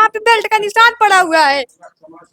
यहाँ पे बेल्ट का निशान पड़ा हुआ है,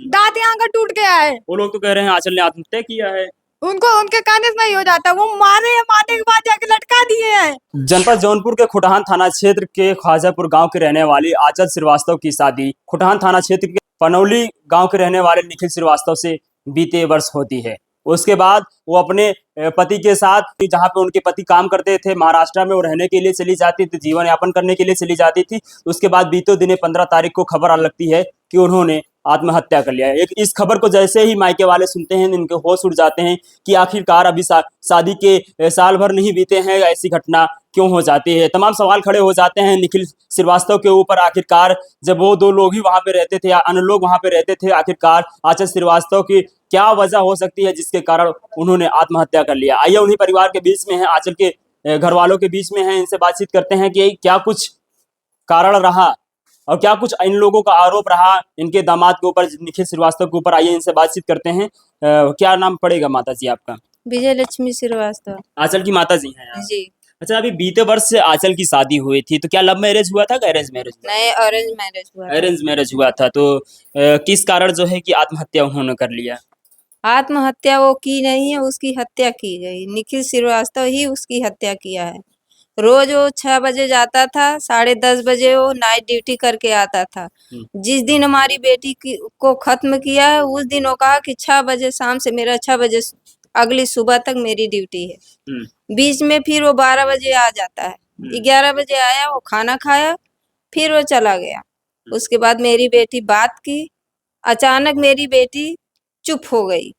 दांत यहाँ का टूट गया है। वो लोग तो कह रहे हैं आंचल ने आत्महत्या किया है। उनको उनके कहने से नहीं हो जाता, वो मारे हैं, मारने के बाद जाके लटका दिए हैं। जनपद जौनपुर के खुटहान थाना क्षेत्र के ख्वाजापुर गांव के रहने वाली आंचल श्रीवास्तव की शादी खुटहान थाना क्षेत्र के पनौली गांव के रहने वाले निखिल श्रीवास्तव से बीते वर्ष होती है। उसके बाद वो अपने पति के साथ जहां पे उनके पति काम करते थे महाराष्ट्र में, वो रहने के लिए चली जाती थी, जीवन यापन करने के लिए चली जाती थी। उसके बाद बीते दिने 15 तारीख को खबर आ लगती है कि उन्होंने आत्महत्या कर लिया है। इस खबर को जैसे ही मायके वाले सुनते हैं, इनके होश उड़ जाते हैं कि आखिरकार अभी शादी के साल भर नहीं बीते हैं, ऐसी घटना क्यों हो जाती है। तमाम सवाल खड़े हो जाते हैं निखिल श्रीवास्तव के ऊपर। आखिरकार जब वो दो लोग ही वहां पे रहते थे या अन्य लोग वहां पे रहते थे, आखिरकार आंचल श्रीवास्तव की क्या वजह हो सकती है जिसके कारण उन्होंने आत्महत्या कर लिया। आइए उन्हीं परिवार के बीच में है, आंचल के घर वालों के बीच में है, इनसे बातचीत करते हैं कि क्या कुछ कारण रहा और क्या कुछ इन लोगों का आरोप रहा इनके दामाद के ऊपर, निखिल श्रीवास्तव के ऊपर। आइए इनसे बातचीत करते हैं। क्या नाम पड़ेगा माता जी आपका? विजय लक्ष्मी श्रीवास्तव। आंचल की माता जी हैं आप? जी। अच्छा, अभी बीते वर्ष से आंचल की शादी हुई थी, तो क्या लव मैरिज हुआ था, अरेंज मैरिज? नहीं, अरेंज मैरिज हुआ। अरेंज मैरिज हुआ था। तो किस कारण जो है कि आत्महत्या उन्होंने कर लिया? आत्महत्या वो की नहीं है, उसकी हत्या की गई। निखिल श्रीवास्तव ही उसकी हत्या किया है। रोज वो 6 बजे जाता था, 10:30 बजे वो नाइट ड्यूटी करके आता था। जिस दिन हमारी बेटी को खत्म किया है, उस दिन वो कहा कि 6 बजे शाम से मेरा 6 बजे अगली सुबह तक मेरी ड्यूटी है। बीच में फिर वो 12 बजे आ जाता है। 11 बजे आया, वो खाना खाया, फिर वो चला गया। उसके बाद मेरी बेटी बात की, अचानक मेरी बेटी चुप हो गई।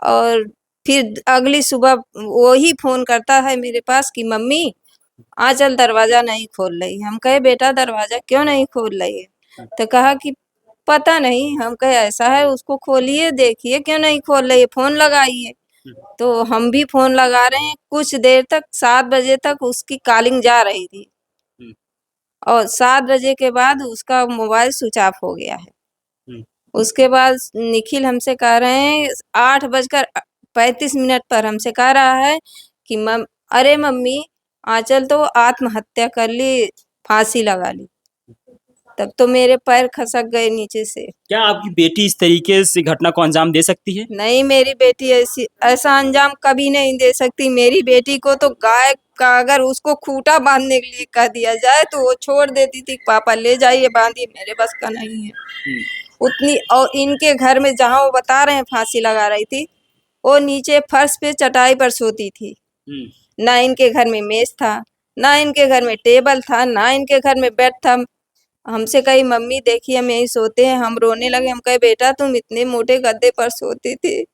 और फिर अगली सुबह वो ही फोन करता है मेरे पास कि मम्मी आंचल दरवाजा नहीं खोल रही। हम कहे बेटा दरवाजा क्यों नहीं खोल रही है? तो कहा कि पता नहीं। हम कहे ऐसा है, उसको खोलिए देखिए क्यों नहीं खोल रही है, फोन लगाइए। तो हम भी फोन लगा रहे हैं, कुछ देर तक 7 बजे तक उसकी कॉलिंग जा रही थी और 7 बजे के बाद उसका मोबाइल स्विच ऑफ हो गया है। उसके बाद निखिल हमसे कह रहे हैं 8:35 पर हमसे कह रहा है कि अरे मम्मी आंचल तो आत्महत्या कर ली, फांसी लगा ली। तब तो मेरे पैर खसक गए नीचे से। क्या आपकी बेटी इस तरीके से घटना को अंजाम दे सकती है? नहीं, मेरी बेटी ऐसा अंजाम कभी नहीं दे सकती। मेरी बेटी को तो गाय का अगर उसको खूंटा बांधने के लिए कह दिया जाए तो वो छोड़ देती थी, पापा ले जाइए बांधिए, मेरे बस का नहीं है उतनी। और इनके घर में जहाँ वो बता रहे हैं फांसी लगा रही थी, वो नीचे फर्श पे चटाई पर सोती थी। ना इनके घर में मेज था, ना इनके घर में टेबल था, ना इनके घर में बेड था। हमसे कही मम्मी देखिए हम यही सोते हैं। हम रोने लगे। हम कहे बेटा तुम इतने मोटे गद्दे पर सोती थी,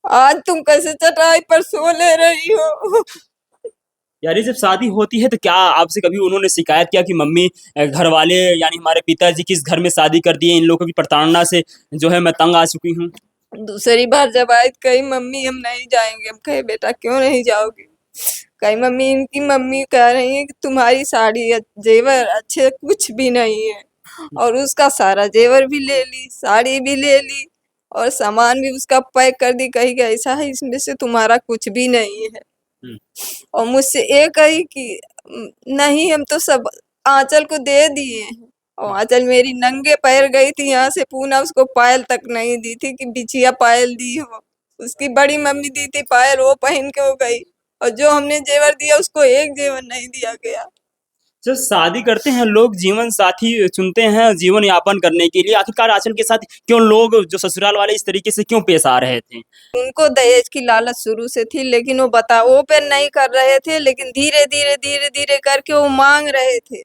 आज तुम कैसे चटाई पर सो ले रही हो? यानी जब शादी होती है तो क्या आपसे कभी उन्होंने शिकायत किया कि मम्मी घर वाले यानी हमारे पिताजी किस घर में शादी कर दिए, इन लोगों की प्रताड़ना से जो है मैं तंग आ चुकी हूँ? दूसरी बार जब आई कही मम्मी हम नहीं जाएंगे। हम कहे बेटा क्यों नहीं जाओगी? कही मम्मी इनकी मम्मी कह रही है कि तुम्हारी साड़ी जेवर अच्छे कुछ भी नहीं है। और उसका सारा जेवर भी ले ली, साड़ी भी ले ली और सामान भी उसका पैक कर दी। कही कि ऐसा है इसमें से तुम्हारा कुछ भी नहीं है। और मुझसे ये कही कि नहीं हम तो सब आंचल को दे दिए हैं। और आंचल मेरी नंगे पैर गई थी यहाँ से पूना, उसको पायल तक नहीं दी थी कि बिछिया पायल दी हो। उसकी बड़ी मम्मी दी थी पायल, वो पहन के हो गई। और जो हमने जेवर दिया उसको एक जेवर नहीं दिया गया। जब शादी करते हैं लोग, जीवन साथी चुनते हैं जीवन यापन करने के लिए, आखिरकार आंचल के साथ क्यों लोग जो ससुराल वाले इस तरीके से क्यों पेश आ रहे थे? उनको दहेज की लालच शुरू से थी, लेकिन वो वो पे नहीं कर रहे थे, लेकिन धीरे धीरे धीरे धीरे करके वो मांग रहे थे।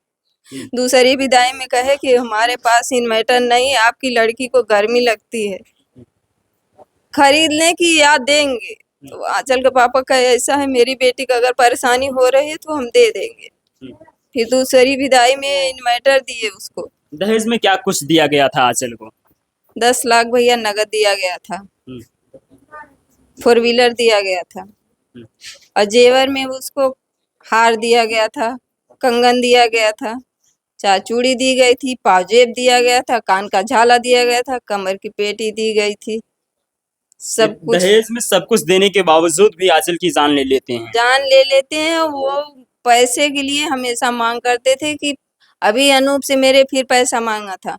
दूसरी विदाई में कहे कि हमारे पास इन्वर्टर नहीं, आपकी लड़की को गर्मी लगती है, खरीदने की या देंगे। तो आंचल के पापा कहे ऐसा है मेरी बेटी को अगर परेशानी हो रही है तो हम दे देंगे। फिर दूसरी विदाई में इन्वर्टर दिए उसको। दहेज में क्या कुछ दिया गया था आंचल को? 10 लाख भैया नगद दिया गया था, 4 व्हीलर दिया गया था और जेवर में उसको हार दिया गया था, कंगन दिया गया था, चूड़ी दी गई थी, पाजेब दिया गया था, कान का झाला दिया गया था, कमर की पेटी दी गई थी। सब कुछ दहेज में सब कुछ देने के बावजूद भी आंचल की जान ले लेते हैं। जान ले लेते हैं। वो पैसे के लिए हमेशा मांग करते थे कि अभी अनूप से मेरे फिर पैसा मांगा था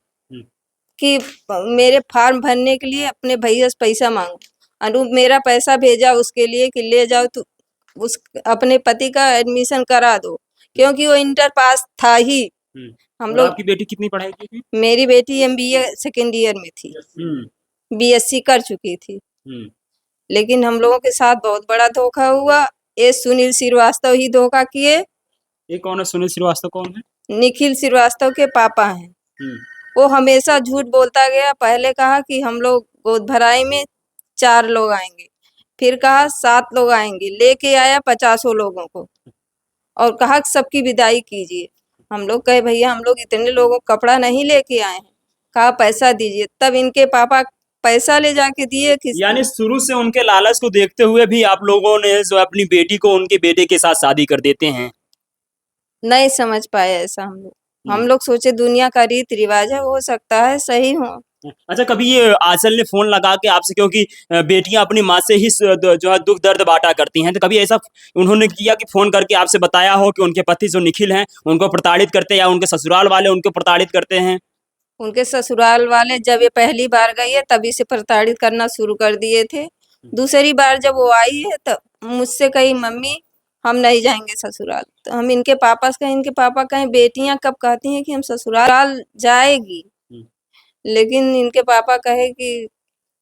कि मेरे फॉर्म भरने के लिए अपने भैया से पैसा मांगो। अनूप मेरा पैसा भेजा उसके लिए कि ले जाओ तो उस अपने पति का एडमिशन करा दो, क्योंकि वो इंटर पास था ही। हम और लोग आपकी बेटी कितनी पढ़ाई की थी? मेरी बेटी एमबीए सेकेंड ईयर में थी, बीएससी कर चुकी थी। लेकिन हम लोगों के साथ बहुत बड़ा धोखा हुआ। ये सुनील श्रीवास्तव ही धोखा किए। ये कौन है? सुनील श्रीवास्तव कौन है? निखिल श्रीवास्तव के पापा हैं। वो हमेशा झूठ बोलता गया। पहले कहा कि हम लोग गोद भराई में 4 लोग आएंगे, फिर कहा 7 लोग आएंगे, लेके आया 50 लोगों को और कहा कि सबकी विदाई कीजिए। हम लोग कहे भैया हम लोग इतने लोगों को कपड़ा नहीं लेके आए हैं। कहा पैसा दीजिए, तब इनके पापा पैसा ले जाके दिए। यानी शुरू से उनके लालच को देखते हुए भी आप लोगों ने जो अपनी बेटी को उनके बेटे के साथ शादी कर देते हैं। नहीं समझ पाए ऐसा हम लोग सोचे दुनिया का रीत रिवाज है, हो सकता है सही हो। अच्छा, कभी ये आंचल ने फोन लगा के आपसे, क्योंकि बेटियां अपनी माँ से ही जो है दुख दर्द बांटा करती हैं, तो कभी ऐसा उन्होंने किया कि फोन करके आपसे बताया हो कि उनके पति जो निखिल हैं उनको प्रताड़ित करते हैं या उनके ससुराल वाले उनको प्रताड़ित करते हैं? उनके ससुराल वाले जब ये पहली बार गई है तभी से प्रताड़ित करना शुरू कर दिए थे। दूसरी बार जब वो आई है तो मुझसे कही मम्मी हम नहीं जाएंगे ससुराल। तो हम इनके पापा से कहें, इनके पापा कहें बेटियां कब कहती हैं कि हम ससुराल जाएगी, लेकिन इनके पापा कहे कि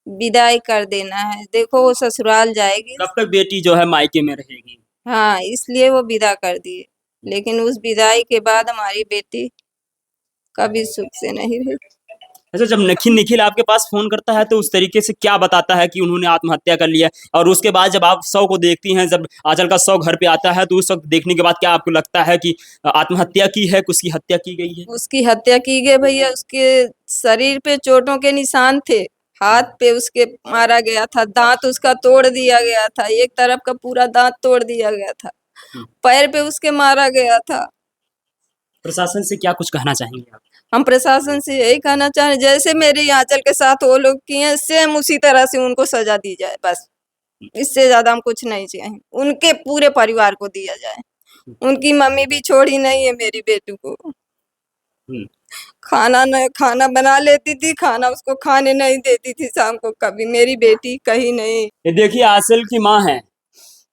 विदाई कर देना है। देखो वो ससुराल जाएगी। कब तक बेटी जो है मायके में रहेगी? हाँ, इसलिए वो विदा कर दिए। लेकिन उस विदाई के बाद हमारी बेटी कभी सुख से नहीं रही। अच्छा, जब निखिल आपके पास फोन करता है तो उस तरीके से क्या बताता है कि उन्होंने आत्महत्या कर लिया? और उसके बाद जब आप शव को देखती हैं, जब आंचल का शव घर पे आता है, तो उस वक्त देखने के बाद क्या आपको लगता है कि आत्महत्या की है, उसकी हत्या की गई है? उसकी हत्या की गई भैया। उसके शरीर पे चोटों के निशान थे, हाथ पे उसके मारा गया था, दांत उसका तोड़ दिया गया था, एक तरफ का पूरा दांत तोड़ दिया गया था, पैर पे उसके मारा गया था। प्रशासन से क्या कुछ कहना चाहेंगे आप? हम प्रशासन से यही कहना चाहें, जैसे मेरे आंचल के साथ वो लोग किए हैं सेम उसी तरह से उनको सजा दी जाए। बस इससे ज्यादा हम कुछ नहीं चाहें। उनके पूरे परिवार को दिया जाए। उनकी मम्मी भी छोड़ी नहीं है मेरी बेटी को। खाना बना लेती थी, खाना उसको खाने नहीं देती थी शाम को कभी। मेरी बेटी कहीं नहीं। ये देखिए आंचल की माँ है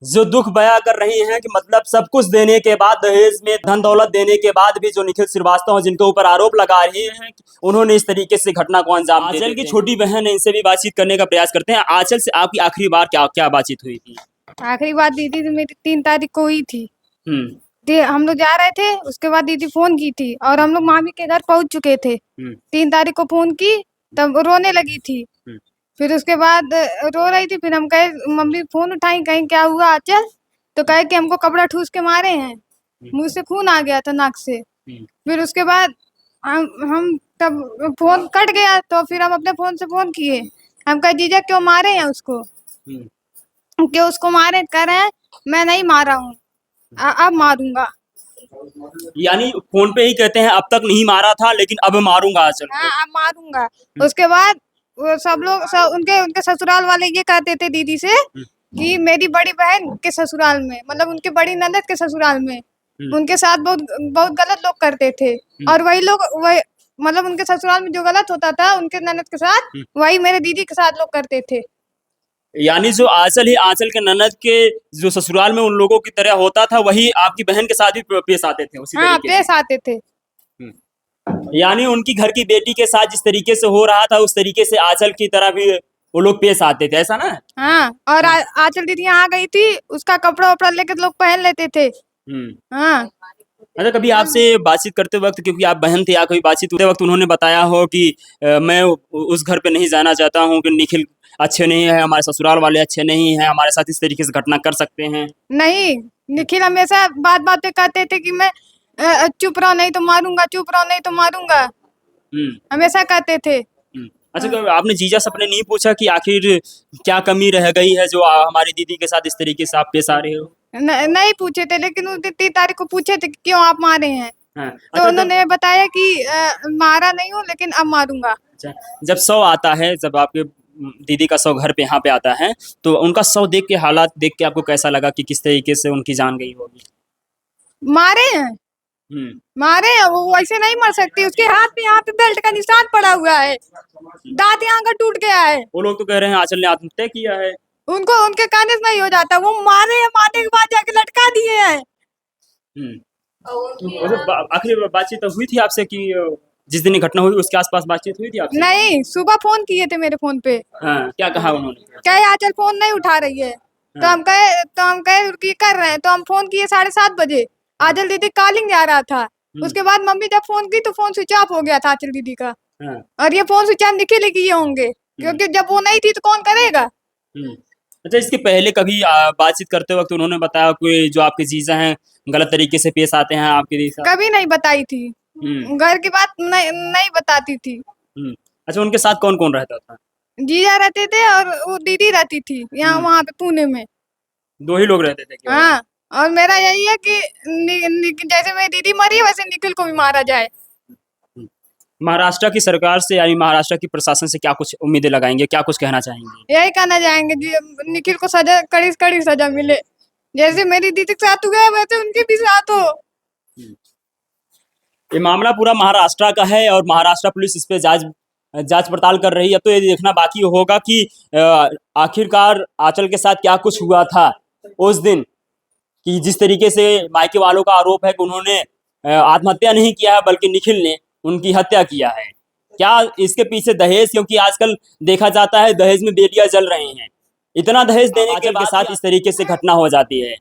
जो दुख बयां कर रही हैं कि मतलब सब कुछ देने के बाद, दहेज में धन दौलत देने के बाद भी जो निखिल श्रीवास्तव हैं जिनके ऊपर आरोप लगा रहे हैं कि उन्होंने इस तरीके से घटना को अंजाम दिया। आंचल की छोटी बहन है, इनसे भी बातचीत करने का प्रयास करते हैं। आंचल से आपकी आखिरी बार क्या क्या बातचीत हुई थी? आखिरी बात दीदी तो मेरी 3 तारीख को हुई थी। हम लोग जा रहे थे, उसके बाद दीदी फोन की थी और हम लोग मामी के घर पहुंच चुके थे। 3 तारीख को फोन की, तब रोने लगी थी। फिर उसके बाद रो रही थी, फिर हम कहे मम्मी फोन उठाई, कहीं क्या हुआ आंचल? तो कहे कि हमको कपड़ा ठूस के मारे हैं, मुंह से खून आ गया था नाक से। फिर उसके बाद हम तब फोन कट गया, तो फिर हम अपने फोन से फोन किए। हम कहे जीजा क्यों मारे हैं उसको, क्यों उसको मारे? कह रहे हैं मैं नहीं मारा हूँ, अब मारूंगा। यानी फोन पे ही कहते हैं अब तक नहीं मारा था लेकिन अब मारूंगा आंचल को। हाँ, अब मारूंगा। उसके बाद वो सब लोग उनके ससुराल वाले ये कहते थे दीदी से कि मेरी बड़ी बहन के ससुराल में, मतलब उनकी बड़ी ननद के ससुराल में उनके साथ बहुत बहुत गलत लोग करते थे। और वही लोग वही मतलब उनके ससुराल में जो गलत होता था उनके ननद के साथ, वही मेरे दीदी के साथ लोग करते थे। यानी जो आंचल है, आंचल के ननद के जो ससुराल में उन लोगों की तरह होता था, वही आपकी बहन के साथ भी पेश आते थे उसी हाँ, तरीके से। पेश आते थे। यानी उनकी घर की बेटी के साथ जिस तरीके से हो रहा था उस तरीके से आंचल की तरह भी वो लोग पेश आते थे, ऐसा ना? हाँ, और आंचल दीदी यहाँ गई थी, उसका कपड़ा वपड़ा लेके लोग पहन लेते थे। हाँ। अच्छा, कभी आपसे बातचीत करते वक्त, क्योंकि आप बहन थे, या कोई बातचीत करते वक्त उन्होंने बताया हो कि मैं उस घर पे नहीं जाना चाहता हूँ कि निखिल अच्छे नहीं है, हमारे ससुराल वाले अच्छे नहीं हैं, हमारे साथ इस तरीके से घटना कर सकते हैं? नहीं, निखिल हमेशा बात पे कहते थे कि मैं चुप रहो नहीं तो मारूंगा, चुप रहो नहीं तो मारूंगा, हमेशा कहते थे। अच्छा, कभी आपने जीजा से अपने नहीं पूछा कि आखिर क्या कमी रह गई है जो हमारी दीदी के साथ इस तरीके से आप पेश आ रहे हो? नहीं पूछे थे, लेकिन उस दिन 3 तारीख को पूछे थे कि क्यों आप मारे हैं। हाँ। तो अच्छा, उन्होंने बताया कि मारा नहीं हूँ लेकिन अब मारूंगा। अच्छा, जब शव आता है, जब आपके दीदी का शव घर पे यहाँ पे आता है, तो उनका शव देख के, हालात देख के आपको कैसा लगा कि किस तरीके से उनकी जान गई होगी? मारे हैं, मारे हैं, वो ऐसे नहीं मर सकती। उसके हाथ पे यहाँ पे बेल्ट का निशान पड़ा हुआ है, दांत यहाँ का टूट गया है। वो लोग तो कह रहे हैं आंचल ने आत्महत्या किया है। उनको उनके कहने से नहीं हो जाता, वो मारे हैं, मारने के बाद जाके लटका दिए हैं। आखिर बातचीत हुई थी आपसे कि जिस दिन ये घटना हुई उसके आसपास बातचीत हुई थी आपसे? नहीं, सुबह फोन किए थे मेरे फोन पे, हाँ, क्या कहा उन्होंने? कहे आंचल फोन नहीं उठा रही है। तो हम कहे कि कर रहे हैं। तो हम फोन किए 7:30 बजे, आंचल दीदी कॉलिंग जा रहा था। उसके बाद मम्मी जब फोन की तो फोन स्विच ऑफ हो गया था आंचल दीदी का। हाँ। और ये फोन स्विच ऑफ निखिल किए होंगे, क्योंकि जब वो नहीं थी तो कौन करेगा। अच्छा, इसके पहले कभी बातचीत करते वक्त उन्होंने बताया कोई जो आपके जीजा हैं गलत तरीके से पेश आते हैं आपके साथ? कभी नहीं बताई थी, घर की बात नहीं बताती थी। अच्छा, उनके साथ कौन कौन रहता था? जीजा रहते थे और वो दीदी रहती थी यहाँ वहाँ पे पुणे में। 2 ही लोग रहते थे क्या? हाँ, और मेरा यही है कि जैसे मेरी दीदी मरी वैसे निखिल को भी मारा जाए। महाराष्ट्र की सरकार से यानी महाराष्ट्र की प्रशासन से क्या कुछ उम्मीदें लगाएंगे, क्या कुछ कहना चाहेंगे? यही कहना चाहेंगे जी, निखिल को सजा, कड़ी से कड़ी सजा मिले। जैसे मेरी दीदी के साथ हुआ है वैसे उनके भी साथ हो। ये मामला पूरा महाराष्ट्र का है और महाराष्ट्र पुलिस इस पे जांच पड़ताल कर रही है। अब तो ये देखना बाकी होगा कि आखिरकार आंचल के साथ क्या कुछ हुआ था उस दिन, कि जिस तरीके से मायके वालों का आरोप है कि उन्होंने आत्महत्या नहीं किया है बल्कि निखिल ने उनकी हत्या किया है। क्या इसके पीछे दहेज, क्योंकि आजकल देखा जाता है दहेज में बेटियां जल रही हैं, इतना दहेज देने के साथ इस तरीके से घटना हो जाती है।